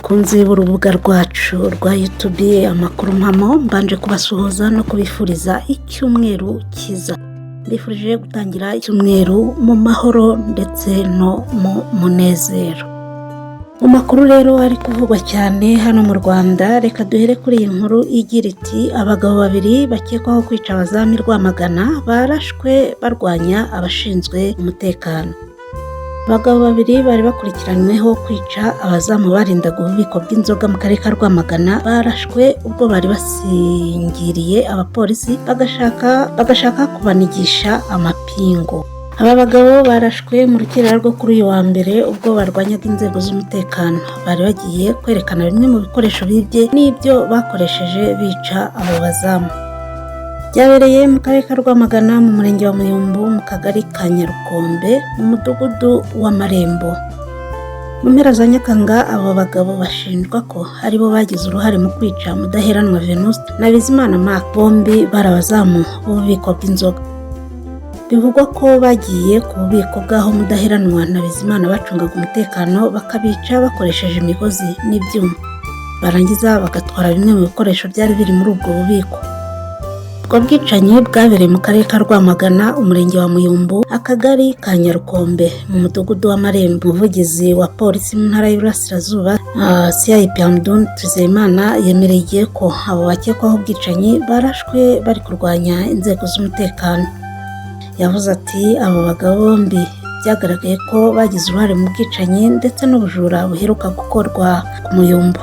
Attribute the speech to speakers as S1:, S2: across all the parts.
S1: bakunzi b'urubuga rwacu rwa YouTube amakuru mpamo, mbanje kubasuhuza no kubifuriza icyumweru cyiza. Mbifurije gutangira icyumweru mu mahoro ndetse no mu munezero. Mu makuru rero ari kuvugwa cyane hano mu Rwanda, reka duhere kuri iyi nkuru igira iti abagabo babiri bakekwaho kwica abazami Rwamagana barashwe barwanya abashinzwe umutekano. Abagabo babiri bari bakurikiranyweho kwica abazamu barindaga ububiko bw'inzoga mu karere ka Rwamagana barashwe ubwo bari basingiriye abapolisi bagashaka kubanigisha amapingu. Aba bagabo barashwe mu rukera rwo kuri uyu wa mbere ubwo barwanyaga inzego z'umutekano. Bari bagiye kwerekana bimwe mu bikoresho bibye n'ibyo bakoresheje bica abo bazamu. Byabereye mu karere ka Rwamagana mu murenge wa Muyumbu mu kagari ka Nyarukombe mu mudugudu wa Marembo. Mu mpera za Nyakanga abo bagabo bashinjwa ko aribo bagize uruhare mu kwica Mudaheranwa Venuste na Bizimana Mark, bombi barabazamu b'ububiko bw'inzoga. Bivugwa ko bagiye ku bubiko bw'aho Mudaheranwa na Bizimana bacungaga umutekano bakabica bakoresheje imigozi n'ibyuma, barangiza bagatwara bimwe mu bikoresho byari biri muri ubwo bubiko. Ubwo bwicanyi bwabereye mu karere ka Rwamagana, umurenge wa Muyumbu, akagari ka Nyarukombe mu mudugudu wa Marembo. Umuvugizi wa polisi mu ntara y'Iburasirazuba CIP Hamdun Tuzeyimana yemereye ko abo bakekwaho ubwicanyi barashwe bari kurwanya inzego z'umutekano. Yavuze ati abo bagabo bombi byagaragaye ko bagize uruhare mu bwicanyi ndetse n'ubujura buheruka gukorwa ku Muyumbu,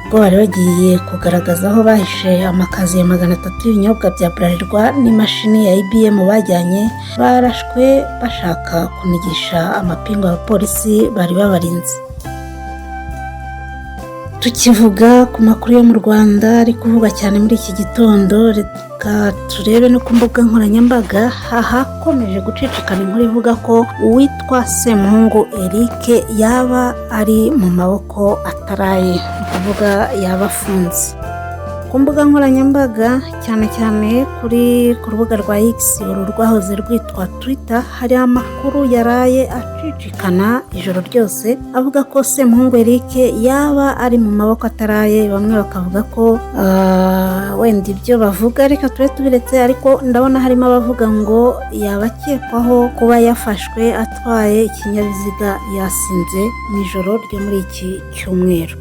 S1: ubwo bari bagiye kugaragaza aho bahishe amakazi ya 300 y'ibinyobwa bya Bralirwa n'imashini ya IBM bajyanye. Barashwe bashaka kunigisha amapingu abapolisi bari babarinze. Tukivuga ku makuru yo mu Rwanda ari kuvuga cyane muri iki gitondo, reka turebe no ku mbuga nkoranyambaga hakomeje gucicikana inkuru ivuga ko uwitwa Semuhungu Eric yaba ari mu maboko ataraye, kuvuga yaba afunze. Ku mbuga nkoranyambaga cyane cyane ku rubuga rwa X uru rwahoze rwitwa Twitter, hari amakuru yaraye acicikana ijoro ryose avuga ko Semuhungu Eric yaba ari mu maboko ataraye. Bamwe bakavuga ko wenda ibyo bavuga reka tube tubiretse, ariko ndabona harimo abavuga ngo yaba akekwaho kuba yafashwe atwaye ikinyabiziga yasinze mu ijoro ryo muri iki cyumweru.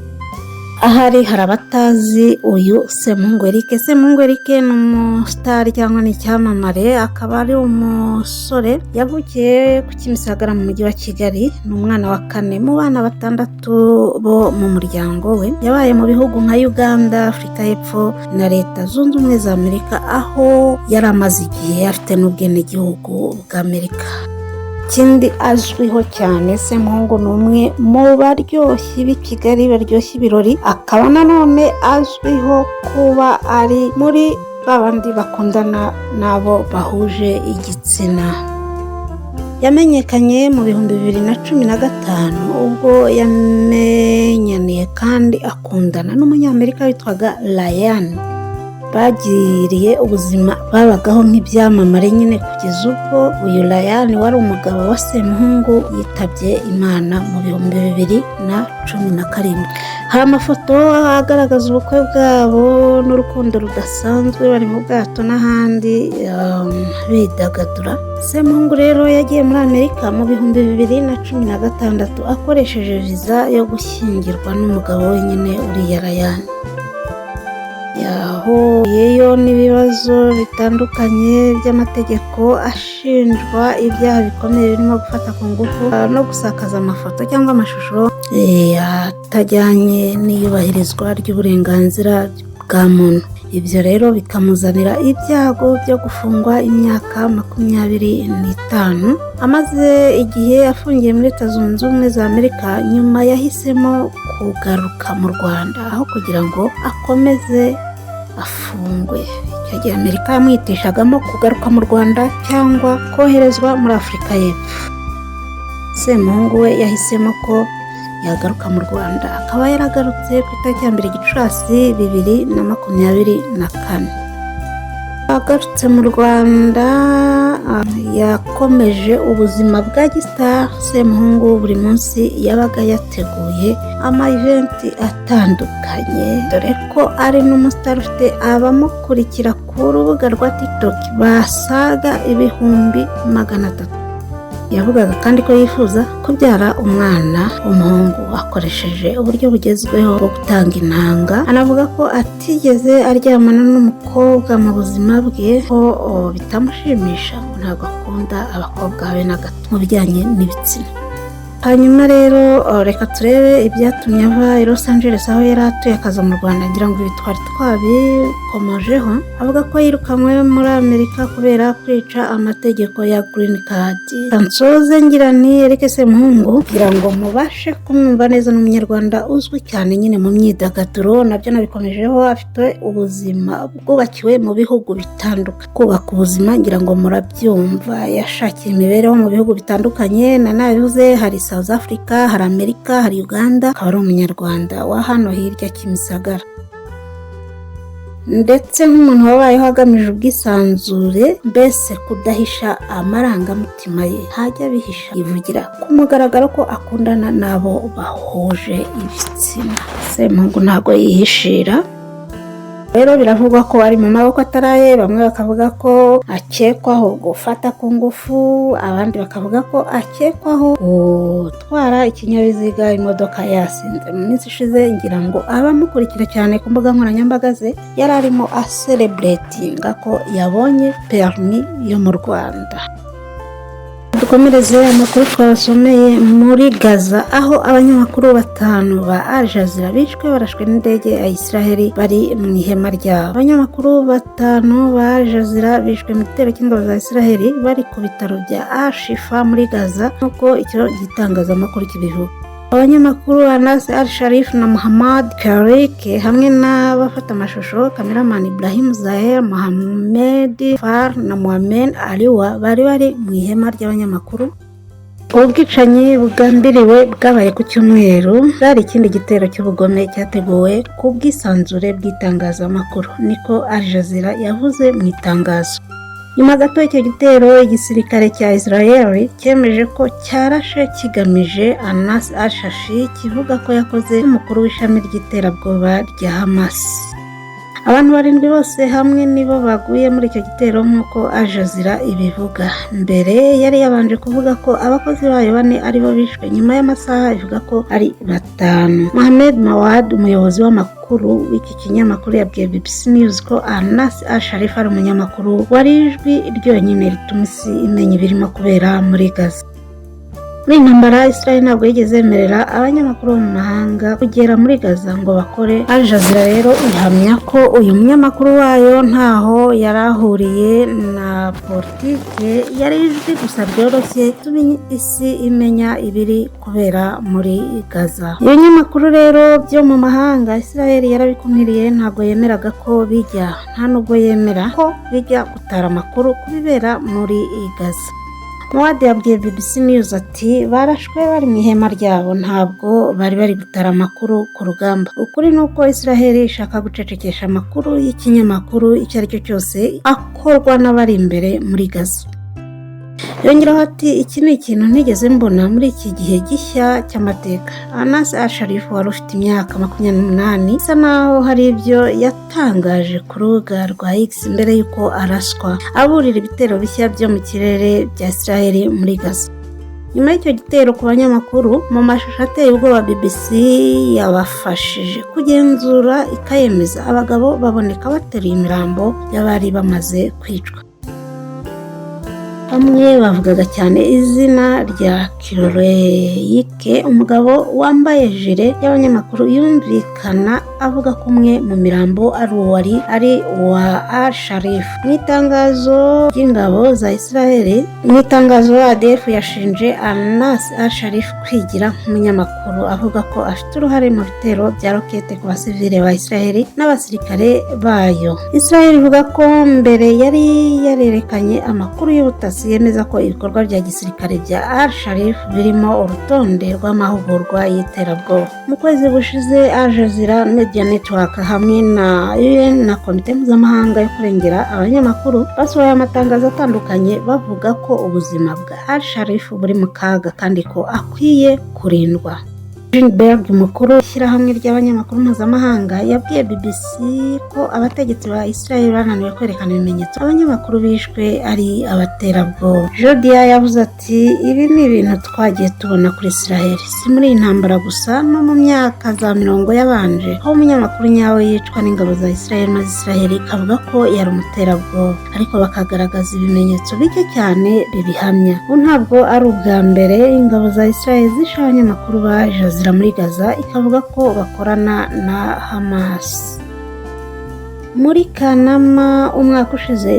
S1: Ahari hari abatazi uyu Semuhungu Eric. Semuhungu Eric ni umusitari cyangwa ni icyamamare, akaba ari umusore yavukiye ku Kimisagara mu mujyi wa Kigali. Ni umwana wa 4 mu bana 6 bo mu muryango we. Yabaye mu bihugu nka Uganda, Afurika y'Epfo na Leta Zunze Ubumwe za Amerika, aho yari amaze igihe afite n'ubwenegihugu bw'Amerika. Ikindi azwiho cyane, Semuhungu ni umwe mu baryoshyi b'i Kigali baryoshya ibirori, akaba nanone azwiho kuba ari muri babandi bakundana n'abo bahuje igitsina. Yamenyekanye mu 2015 ubwo yamenyaniye kandi akundana n'umunyamerika witwaga Ryan. Bagiriye ubuzima babagaho nk'ibyamamare nyine kugeza ubwo uyu Ryan wari umugabo wa Semuhungu yitabye Imana mu 2017. Hari amafoto agaragaza ubukwe bwabo n'urukundo rudasanzwe, bari mu bwato n'ahandi bidagadura. Semuhungu rero yagiye muri Amerika mu 2016 akoresheje viza yo gushyingirwa n'umugabo we nyine uriya Ryan. Yahuyeyo n'ibibazo bitandukanye by'amategeko, ashinjwa ibyaha bikomeye birimo gufata ku ngufu no gusakaza amafoto cyangwa amashusho atajyanye n'iyubahirizwa ry'uburenganzira bwa muntu. Ibyo rero bikamuzanira ibyago byo gufungwa imyaka 25. Amaze igihe afungiye muri Leta Zunze Ubumwe za Amerika, nyuma yahisemo kugaruka mu Rwanda aho kugira ngo akomeze afungwe. Icyo gihe Amerika yamwitishagamo kugaruka mu Rwanda cyangwa koherezwa muri Afurika y'Epfo. Semuhungu we yahisemo ko yagaruka mu Rwanda, akaba yaragarutse ku itariki ya 1 Gicurasi 2024. Agarutse mu Rwanda yakomeje ubuzima bwa gistar. Semuhungu buri munsi yabaga yateguye ama-eventi atandukanye, dore ko ari n'umusitari ufite abamukurikira ku rubuga rwa TikTok basaga 300,000. Yavugaga kandi ko yifuza kubyara umwana w'umuhungu akoresheje uburyo bugezweho bwo gutanga intanga. Anavuga ko atigeze aryamana n'umukobwa mu buzima bwe, ko bitamushimisha, ntabwo akunda abakobwa habe na gato mu bijyanye n'ibitsina. Hanyuma rero reka turebe ibyatumye ava i Los Angeles aho yari atuye akaza mu Rwanda. Ngira ngo ibi twari twabikomojeho. Avuga ko yirukanwe muri Amerika kubera kwica amategeko ya green card. Kansoze ngira ni Eric Semuhungu, kugira ngo mubashe kumwumva neza, n'umunyarwanda uzwi cyane nyine mu myidagaduro. Nabyo nabikomejeho, afite ubuzima bwubakiwe mu bihugu bitandukanye. Kubaka ubuzima ngira ngo murabyumva, yashakiye imibereho mu bihugu bitandukanye. Nanabivuze, hari South Africa, hari Amerika, hari Uganda. Akaba ari umunyarwanda wa hano hirya Kimisagara, ndetse nk'umuntu wabayeho agamije ubwisanzure, mbese kudahisha amarangamutima ye, hajya bihisha, yivugira ku mugaragaro ko akundana n'abo bahuje ibitsina. Semuhungu ntabwo yihishira. Rero biravugwa ko ari mu maboko ataraye. Bamwe bakavuga ko akekwaho gufata ku ngufu, abandi bakavuga ko akekwaho gutwara ikinyabiziga, imodoka yasinze. Mu minsi ishize ngira ngo abamukurikira cyane ku mbuga nkoranyambaga ze, yari arimo celebratinga ko yabonye permis yo mu Rwanda. Dukomereze amakuru twasomeye muri Gaza, aho abanyamakuru 5 ba Al Jazeera bishwe barashwe n'indege ya Israeli bari mu ihema ryabo. Abanyamakuru 5 ba Al Jazeera bishwe mu gitero cy'ingabo za Israeli bari ku bitaro bya Al-Shifa muri Gaza, nk'uko icyo gitangazamakuru kibivuga. Abanyamakuru Anas Al-Sharif na Muhammad Karik hamwe n'abafata amashusho cameraman Ibrahim Zahir, Mohamed Far na Mohamed Aliwa bari mu ihema ry'abanyamakuru. Ubwicanyi bugambiriwe bwabaye ku Cyumweru, bwari ikindi gitero cy'ubugome cyateguwe ku bwisanzure bw'itangazamakuru, niko Al Jazeera yavuze mu itangazo. Nyuma gato y'icyo gitero, igisirikare cya Israel cyemeje ko cyarashe kigamije Anas Al-Shashi, kivuga ko yakoze n'umukuru w'ishami ry'iterabwoba rya Hamas. Abantu 7 bose hamwe nibo baguye muri icyo gitero, nk'uko Al Jazeera ibivuga. Mbere yari yabanje kuvuga ko abakozi bayo 4 aribo bishwe, nyuma y'amasaha ivuga ko ari 5. Mohamed Mawad, umuyobozi w'amakuru w'iki kinyamakuru, yabwiye BBC News ko Anas Al-Sharif ari umunyamakuru wari ijwi ryonyine rituma isi imenya ibirimo kubera muri Gaza. Muri intambara, Israel ntabwo yigeze yemerera abanyamakuru bo mu mahanga kugera muri Gaza ngo bakore. Al Jazeera rero ihamya ko uyu munyamakuru wayo ntaho yarahuriye na politike, yari ijwi gusa ryoroshye tumenye isi imenya ibiri kubera muri Gaza. Ibinyamakuru rero byo mu mahanga Israel yarabikumiriye, ntabwo yemeraga ko bijya, nta nubwo yemera ko bijya gutara amakuru kubibera muri Gaza. Muwadi yabwiye BBC News ati barashwe bari mu ihema ryabo, ntabwo bari gutara amakuru ku rugamba. Ukuri nuko Israel ishaka gucecekesha amakuru y'ikinyamakuru icyo ari cyo cyose akorwa n'abari imbere muri Gaza. Yongeraho ati iki ni ikintu ntigeze mbona muri iki gihe gishya cy'amateka. Anas Al-Sharif wari ufite imyaka 28, bisa naho hari ibyo yatangaje ku rubuga rwa X mbere y'uko araswa, aburira ibitero bishya byo mu kirere bya Israel muri Gaza. Nyuma y'icyo gitero ku banyamakuru, mu mashusho ateye ubwoba BBC yabafashije kugenzura ikayemeza, abagabo baboneka bateruye imirambo y'abari bamaze kwicwa. Bamwe bavugaga cyane izina rya Kiroyike, umugabo wambaye jire y'abanyamakuru, yumvikana avuga ko umwe mu mirambo ari uwa Al-Sharif. Mu itangazo ry'ingabo za Israel, mu itangazo ADF yashinje Anas Al-Sharif kwigira nk'umunyamakuru, avuga ko afite uruhare mu bitero bya rokete ku basivile ba Israel n'abasirikare bayo. Israel ivuga ko mbere yari yarerekanye amakuru y'ubutasi yemeza ko ibikorwa bya gisirikare bya Al-Sharif birimo urutonde rw'amahugurwa y'iterabwoba. Mu kwezi gushize, Al Jazeera Media Network hamwe na UN na komite mpuzamahanga yo kurengera abanyamakuru basohoye amatangazo atandukanye bavuga ko ubuzima bwa Al-Sharif buri mu kaga kandi ko akwiye kurindwa. Greenberg, umukuru w'ishyirahamwe ry'abanyamakuru mpuzamahanga, yabwiye BBC ko abategetsi ba Israel bananiwe kwerekana ibimenyetso abanyamakuru bishwe ari abaterabwoba. Jodia yavuze ati ibi ni ibintu twagiye tubona kuri Israel, si muri iyi ntambara gusa, no mu myaka za 90 yabanje, aho umunyamakuru nyawe yicwa n'ingabo za Israel maze Israel ikavuga ko yari umuterabwoba, ariko bakagaragaza ibimenyetso bike cyane bibihamya. Ubu ntabwo ari ubwa mbere ingabo za Israel zishe abanyamakuru ba Jazira muri Gaza, ikavuga ko bakorana na Hamas. Muri Kanama umwaka ushize,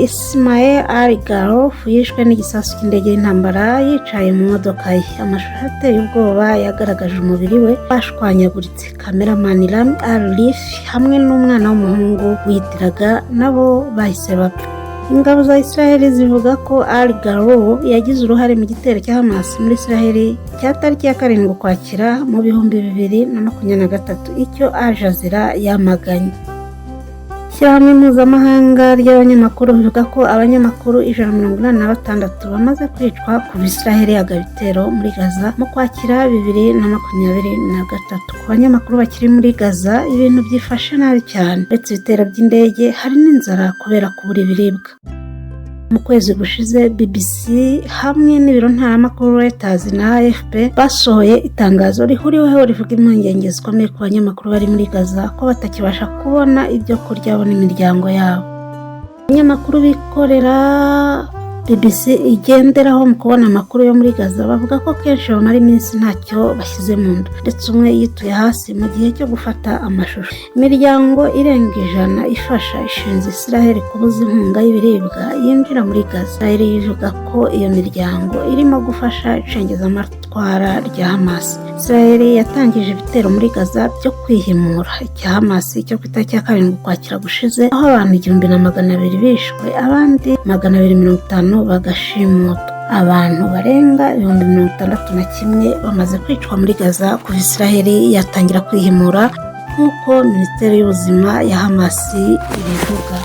S1: Ismail Al-Garouf yishwe n'igisasu cy'indege y'intambara yicaye mu modoka ye. Amashusho ateye ubwoba yagaragaje umubiri we washwanyaguritse. Cameraman Rami Al-Rif hamwe n'umwana w'umuhungu witiraga nabo bahise bapfa. Ingabo za Israel zivuga ko Al-Garouf yagize uruhare mu gitero cya Hamas muri Israel cya tariki ya 7 Ukwakira mu 2023, icyo Al Jazeera yamaganye. Ishyirahamwe mpuzamahanga ry'abanyamakuru bivuga ko abanyamakuru 186 bamaze kwicwa kuva Israel yagaba ibitero muri Gaza mu Kwakira 2023. Ku banyamakuru bakiri muri Gaza ibintu byifashe nabi cyane, uretse ibitero by'indege hari n'inzara kubera kubura ibiribwa. Mu kwezi gushize, BBC hamwe n'ibiro ntaramakuru Reuters na AFP basohoye itangazo rihuriweho rivuga impungenge zikomeye ku banyamakuru bari muri Gaza ko batakibasha kubona ibyo kurya bo n'imiryango yabo. Abanyamakuru bikorera BBC igenderaho mu kubona amakuru yo muri Gaza bavuga ko kenshi bamara iminsi ntacyo bashyize mu nda, ndetse umwe yituye hasi mu gihe cyo gufata amashusho. Imiryango irenga 100 ifasha ishinze Israel kubuza inkunga y'ibiribwa yinjira muri Gaza. Israel ivuga ko iyo miryango irimo gufasha icengezamatwara rya Hamas. Israel yatangije ibitero muri Gaza byo kwihimura icya Hamas cyo ku itariki ya 7 Ukwakira gushize, aho abantu 1200 bishwe, abandi 250 bagashimutwa. Abantu barenga 61,000 bamaze kwicwa muri Gaza kuva Israel yatangira kwihimura, nk'uko Minisiteri y'Ubuzima ya Hamas ibivuga.